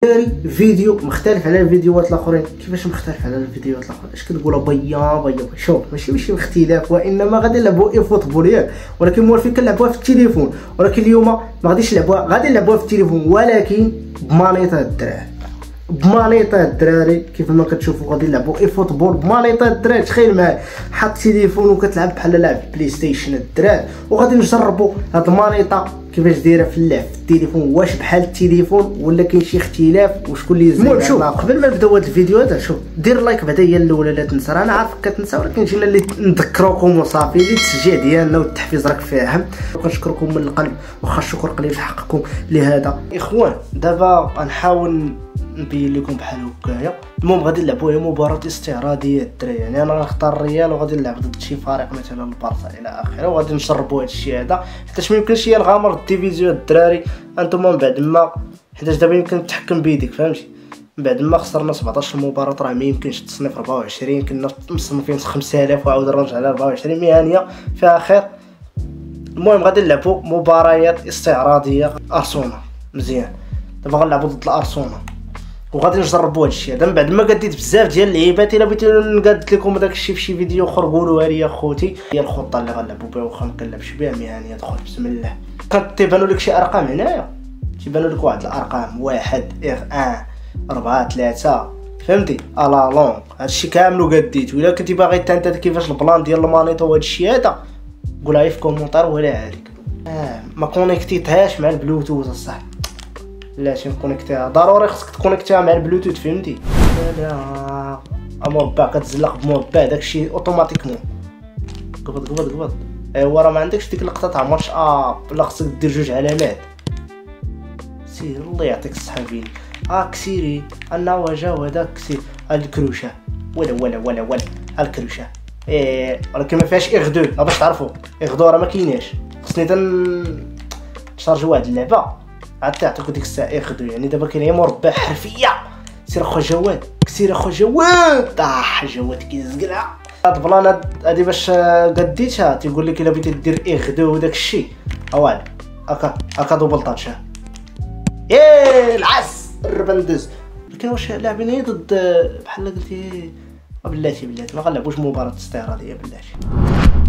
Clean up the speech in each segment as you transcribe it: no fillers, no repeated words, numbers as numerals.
داري فيديو مختلف على الفيديوهات الاخرين. كيفاش مختلف على الفيديوهات الاخرين؟ اش كتقولوا بيا شوف ماشي اختلاف، وانما غادي نلعبوا اي فوتبول ياك، ولكن موالفين كنلعبوها في التليفون. ولكن اليوم ما غاديش نلعبوها، غادي نلعبوها في التليفون ولكن بمانيطه الدراري. بمانيطه الدراري كيف ما كتشوفوا غادي نلعبوا اي فوتبول بمانيطه الدراري. تخيل معايا حط التليفون وكتلعب بحال لاعب بلاي ستيشن الدراري، وغادي نجربوا هاد المانيطه كيفاش دايره في اللعب في التليفون، واش بحال التليفون ولا كاين شي اختلاف، وشكون اللي يزيد. المهم شوف قبل ما نبداو هذا الفيديو هذا، شوف دير لايك بعدا هي الاولى، لا تنسى، انا عارفك كتنسى، ولكن جينا اللي نذكروكم وصافي. اللي التشجيع ديالنا والتحفيز راك فاهم. كنشكركم من القلب، واخا الشكر قليل في حقكم لهذا. اخوان دابا غنحاول نبين لكم بحال هكايا. المهم غادي نلعبوا هي مباراه استعراضيه الدراري، يعني انا غنختار الريال وغادي نلعب ضد شي فريق مثلا البارسا الى اخره، وغادي نجربوا هذا الشيء هذا حيت ما يمكنش هي نغامر الديفيزيون الدراري. انتم من بعد ما حيت دابا يمكن تحكم بيديك فهمتي، من بعد ما خسرنا 17 مباراه راه ما يمكنش تصنيف 24 كنا مصنفين 5000 وعاود نرجع على 24 مهنيه فيها خير. المهم غادي نلعبوا مباريات استعراضيه ارسنال مزيان. دابا غنلعبوا ضد الارسنال وغادي نجربوا هادشي هذا. من بعد ما قديت بزاف ديال اللعيبات، الا بغيتو نقاد لكم داكشي في شي فيديو اخر قولوها لي اخوتي. هي الخطه اللي غنلعبوا بها، واخا ما كنلعبش بها مهنيه. دخل بسم الله. كتبانوا لك شي ارقام هنايا، تيبانوا لك واحد الارقام 1 1 4 3 فهمتي الا لونغ. هادشي كامل وقديت. ولا كنتي باغي انت كيفاش البلان ديال المانيطو وهادشي هذا قولها لي في كومونتير ولا عليك. ما كونيكتيتهاش مع البلوتوث الصح، لا كونيكتيها ضروري، خصك تكونيكتيها مع البلوتوث فهمتي. لا مربع كتزلق بمربع داكشي اوتوماتيكمون. قبض ايوا راه ما عندكش ديك اللقطه تاع ماتش لا خصك دير جوج علامات. سير الله يعطيك الصحه فيني. كسيري انا وجا هذا كسير هاد الكروشه ولا الكروشه ولكن ما فيهاش اغدو. باش تعرفوا اغدو راه ما كايناش. خصني تشارجوا واحد اللعبه عاد تعطيكوا ديك الساعه اغدو. يعني دابا كاين غير مربع حرفيه. سير اخو جواد كسير اخو جواد جواد كيزقلها. هاد البلان هادي باش قديتها تيقول لك الا بغيتي دير اغدو وداك الشيء اوال هكا دوبل تاتش. العس الربندز. لكن واش لاعبين هي ضد بحال قلتي بلاتي ما غنلعبوش مباراه استعراضيه بلاتي.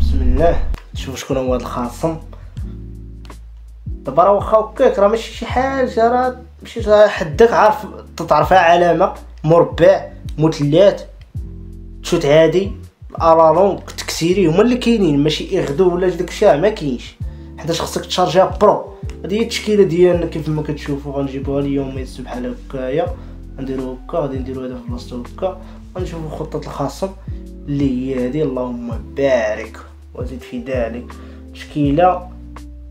بسم الله نشوف شكون هو هذا الخاصم. دابا راه واخا هكاك راه ماشي شي حاجه، راه ماشي حداك عارف تعرفها علامه مربع مثلث تشوت عادي الالالون تكسيري هما اللي كاينين، ماشي اغدو ولا داكشي ما كاينش، حيتاش خصك تشارجيها برو. هذه هي التشكيله ديالنا كيف ما كتشوفوا. غنجيبوها اليوم بحال هكايا، غنديرو هكا، غادي نديرو هذا في بلاصتو هكا، غنشوفوا خطه الخاصم اللي هي هذه. اللهم بارك وزيد في ذلك تشكيله.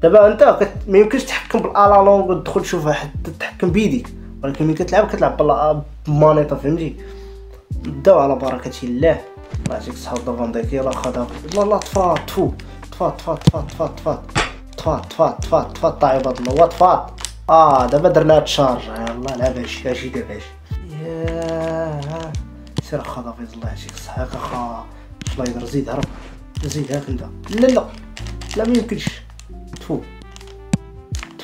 دابا انت ما يمكنش تحكم بالالالون وتدخل تشوفها حتى تحكم بيديك، ولكن ملي كتلعب بالمانيطه فهمتي. نبداو على بركه الله. الله يعطيك الصحه فان دايك. يلاه خدها لا تفات طايب هاد الله تفات. دابا درنا تشارج. يلاه لعب اجي دابا سير خدها فيز. الله يعطيك الصحه هاك اخا سلايدر. زيد هرب زيد هاك انت. لا ما يمكنش. تفو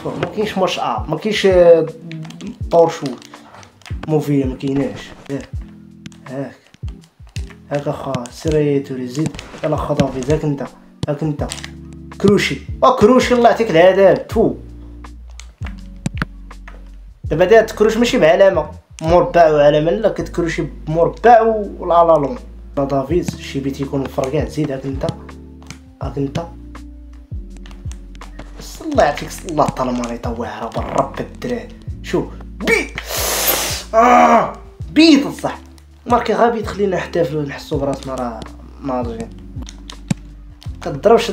ما كاينش ماتش ما كاينش طور شو موفي ما كايناش. هاك اخا سيريتوري زيد. يلا خطافي هاك انت كروشي الله يعطيك العذاب. تفو دابا دات كروش ماشي بعلامه مربع وعلامه، لا كتكروشي بمربع والالالون. دافيز شي بيت يكون مفرقع. زيد هاك انت الله يعطيك الله طال المانيطه واعره بالرب الدراري. شوف بيض الصح ماركي غابي تخلينا نحتفلوا نحسوا براسنا راه ناضجين. كضربش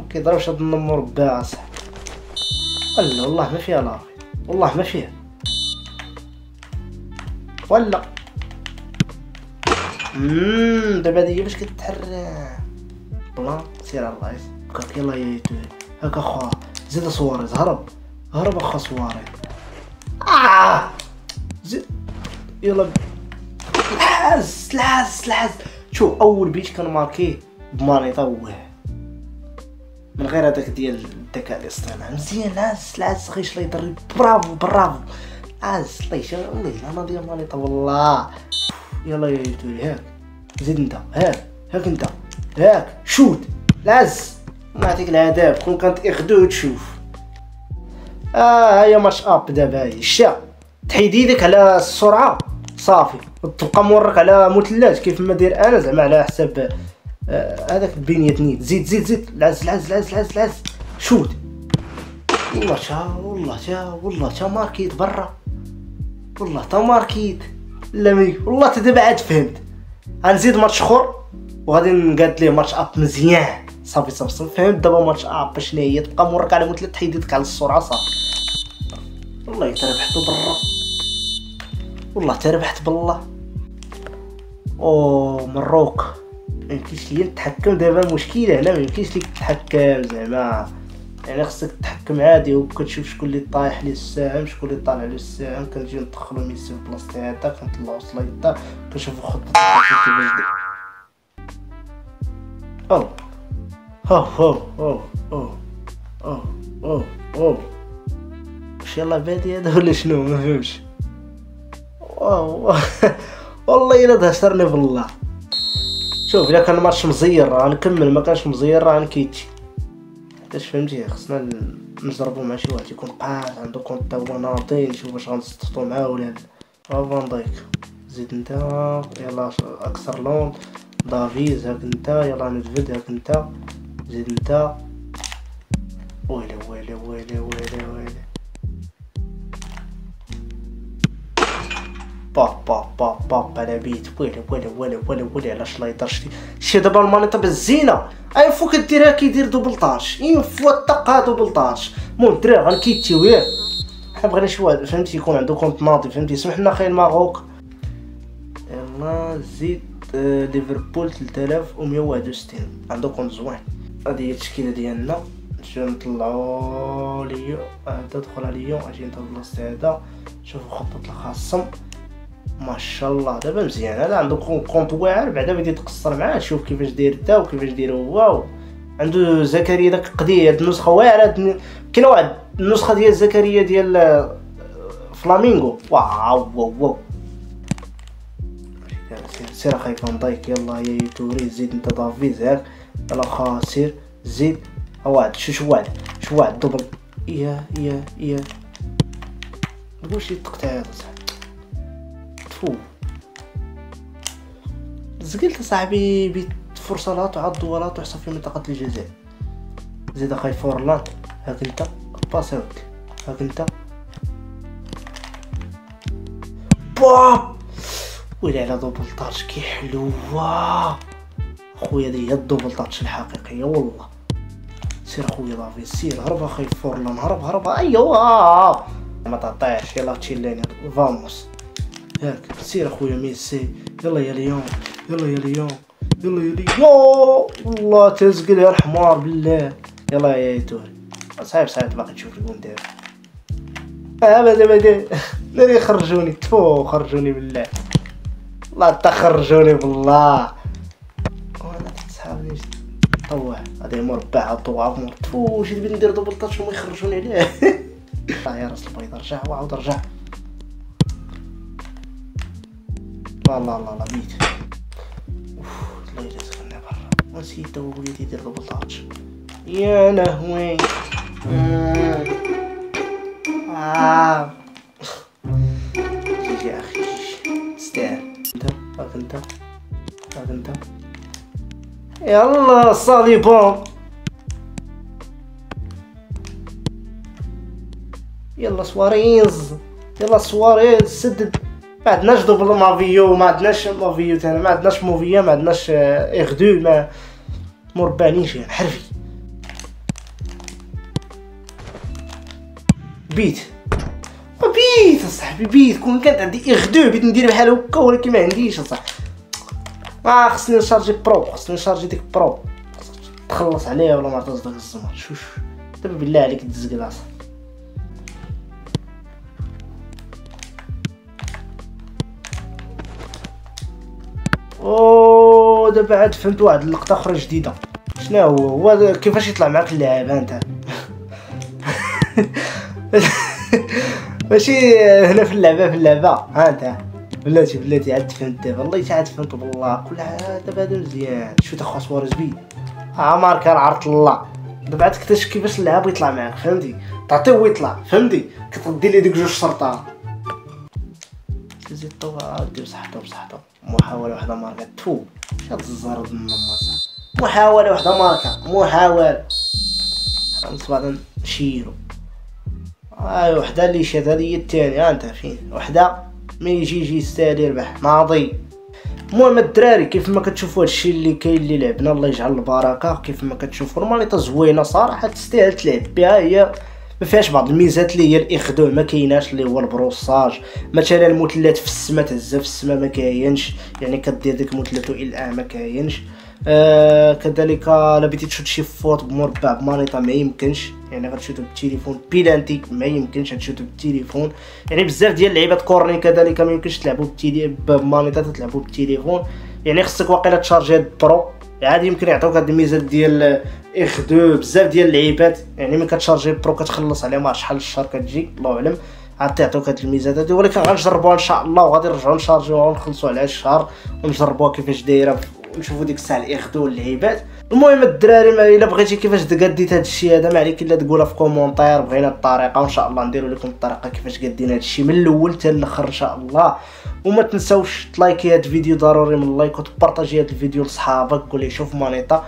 كيضربش هاد المربع صح. والله ما فيها لا والله ما فيها ولا. دابا هادي باش كتحرك بلا سير الله يسلمك. يلا يا يتوري هاك اخا زيد سواريز. هرب اخا سواريز. زيد يلا الحاز. شوف اول بيت كان ماركيه بمانيطه من غير هذاك ديال الذكاء الاصطناعي مزيان. العز غير شلا يضرب. برافو برافو عز. الله انا ديال مانيطه والله. يلا يا يوتوري هاك زيد انت. هاك انت هاك شوت العز. نعطيك العذاب كون كانت اخدو تشوف. هيا ماتش اب دابا. هاي الشا تحيد يديك على السرعه صافي تبقى مورك على مثلث كيف ما داير انا زعما على حساب هذاك البنية نيت. زيد العز شوت. والله تا ماركيت برا. والله تا ماركيت لا والله تا دابا عاد فهمت. غنزيد ماتش اخر وغادي نقاد ليه ماتش اب مزيان صافي فهمت دابا ماتش اب شنو هي. تبقى مورك على مثلث تحيد يدك على السرعه صافي. والله تا ربحتو برا. والله تا ربحت بالله. مروك ميمكنش ليا نتحكم دابا. المشكله هنا ميمكنش ليك تتحكم زعما يعني خصك تتحكم عادي وكتشوف شكون اللي طايح ليه السهم شكون اللي طالع ليه السهم. كنجي ندخلو ميسي في بلاصتي هذا كنطلعو سلايطه كنشوفو خطة كيفاش داير. واش يلاه بادي هذا ولا شنو ما فهمتش. والله الا دهشرني بالله. شوف الا كان الماتش مزير راه نكمل ما كانش مزير راه نكيتي. حيتاش فهمتي خصنا نجربو مع شي واحد يكون قاعد عنده كونط تا هو ناضي نشوف واش غنصطفطو معاه ولا لا. فان دايك زيد انت. يلا اكثر لون دافيز هاك انت. يلا ندفد هاك انت. زيد انت. ويلي با على بيت. ويلي علاش لا يدرش شي دابا المانيطه بالزينه. اي فو كديرها كيدير دوبلطاج فو الطاقه دوبلطاج. المهم الدراري غنكيتيو ياك حنا بغينا شي واحد فهمتي يكون عنده كونط ناضي فهمتي. سمح لنا خاين ماروك. يلا زيد ليفربول 3161 عنده كونط زوين. هادي هي التشكيله ديالنا. نمشيو نطلعو ليو هذا دخل عليا اجي انت بلاصتي هذا. شوفوا خطة الخاصم ما شاء الله دابا مزيان. هذا عنده كونط واعر بعدا بدي تقصر معاه. شوف كيفاش داير تا وكيفاش داير هو. عنده زكريا داك قدير النسخه واعره. كاينه واحد النسخه ديال زكريا ديال فلامينغو. واو سير اخاي فان دايك. يلا يا يوتوري زيد انت دافيز هاك. يلا خاسر زيد واحد شو واحد دبل. يا نقولش تقطع هذا صاحبي. تفو زقلت صاحبي بيت فرصه لا تعض ولا تحصى في منطقه الجزاء. زيد اخاي فورلان هاك انت. باس هاك انت. باب ويلي على دوبل طاج كي حلوه خويا. هذه هي الدوبل طاج الحقيقيه والله. سير خويا دافيد سير. هرب اخاي فورلان هرب. ايوا ما تعطيش. يلا تشيليني فاموس هاك. سير اخويا ميسي. يلا يا ليون والله تزقل يا الحمار بالله. يلا يا يتوري صعيب باقي تشوف الجون دابا. ابدا ناري خرجوني. تفو خرجوني بالله. الله تخرجوني بالله. وانا تسحابني طوع هذا مربع طوع مور. تفو واش نبي ندير دوبل طاش وما يخرجوني عليه. يا راس البيض رجع وعاود رجع. لا بيت. الله يجازيك خلينا برا. ونسيت هو وليدي يدير دوبل طاش. يا لهوي. جيجي يا اخي تستاهل. انت يلا صاليبون. يلا سواريز سدد. ما عندناش دوبل مافيو. ما عندناش مافيو تاعنا. ما عندناش موفيا. ما عندناش اغدو. ما مربانيش حرفي. بيت اصاحبي بيت. كون كانت عندي اغدو بغيت ندير بحال هكا ولكن ما عنديش اصاحبي. خصني نشارجي ديك برو. تخلص عليها ولا ما عرفتش داك الزمر. شوف دابا بالله عليك تزقل اصاحبي. دابا عاد فهمت واحد اللقطه اخرى جديده. شنو هو كيفاش يطلع معاك اللاعب انت. ماشي هنا في اللعبه ها انت بلاتي عاد فهمت دابا، والله عاد فهمت والله كل دابا هذا مزيان. شو تا خوا سواريز بي ماركا عرض الله دابا عاد تكتشف كيفاش اللعب يطلع معاك فهمتي، تعطيه ويطلع فهمتي، كتردي ليه ديك جوج شرطات زيد طوا دير بصحته محاوله وحده ماركا تو شاد الزرد النماصه محاوله وحده ماركا محاوله خمس بعد نشيرو وحده اللي شاد هذه هي الثانيه انت فين وحده ما يجي يستاهل يربح ناضي. المهم الدراري كيف ما كتشوفوا هادشي اللي كاين اللي لعبنا الله يجعل البركه، كيف ما كتشوفوا المانيطه زوينه صراحه تستاهل تلعب بها، هي ما فيهاش بعض الميزات اللي هي الاخضوع ما كايناش، اللي هو البروساج مثلا المثلث في السما تهزها في السما ما كاينش، يعني كدير ديك المثلث الى ما كاينش. كذلك الا بغيتي تشوت شي فوت بمربع بمانيطه ما يمكنش، يعني غتشوتو بالتليفون بيلانتي ما يمكنش غتشوتو بالتليفون، يعني بزاف ديال اللعيبات كورني كذلك ما يمكنش تلعبوا بمانيطه تلعبوا بالتليفون، يعني خصك واقيلا تشارجي هاد برو عادي يمكن يعطيوك هاد الميزات ديال اخ دو بزاف ديال اللعيبات، يعني ملي كتشارجي برو كتخلص عليه ما شحال الشهر كتجي الله اعلم عاد تعطيوك هاد الميزات هادي، ولكن غنجربوها ان شاء الله وغادي نرجعوا نشارجيوها ونخلصوا على الشهر ونجربوها كيفاش دايره ونشوفوا ديك الساعه الاخدو اللعيبات. المهم الدراري الا بغيتي كيفاش تقاديت هذا الشيء هذا ما عليك الا تقولها في كومونتير، بغينا الطريقه وان شاء الله نديروا لكم الطريقه كيفاش قادين هذا الشيء من الاول حتى الاخر ان شاء الله. وما تنساوش تلايكي هذا الفيديو ضروري من اللايك وتبارطاجي هذا الفيديو لصحابك قول لي شوف مانيطه.